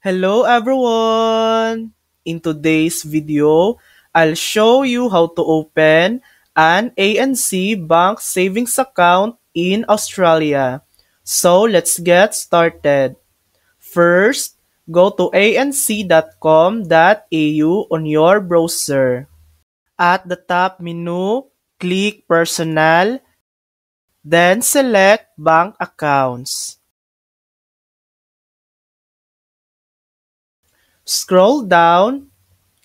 Hello everyone! In today's video, I'll show you how to open an ANC bank savings account in Australia. So let's get started. First, go to anc.com.au on your browser. At the top menu, click Personal, then select Bank Accounts. Scroll down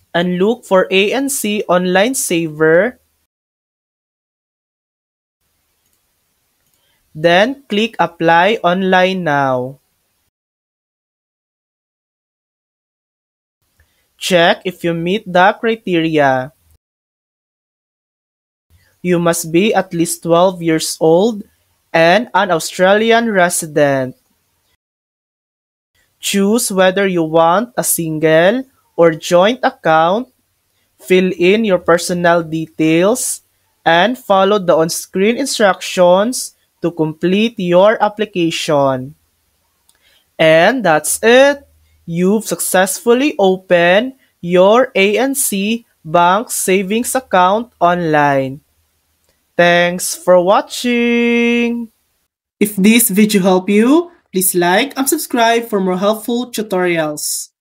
and look for ANC Online Saver, then click Apply Online Now. Check if you meet the criteria. You must be at least 12 years old and an Australian resident. Choose whether you want a single or joint account, fill in your personal details, and follow the on-screen instructions to complete your application. And that's it. You've successfully opened your ANC Bank Savings account online. Thanks for watching. If this video helped you, please like and subscribe for more helpful tutorials.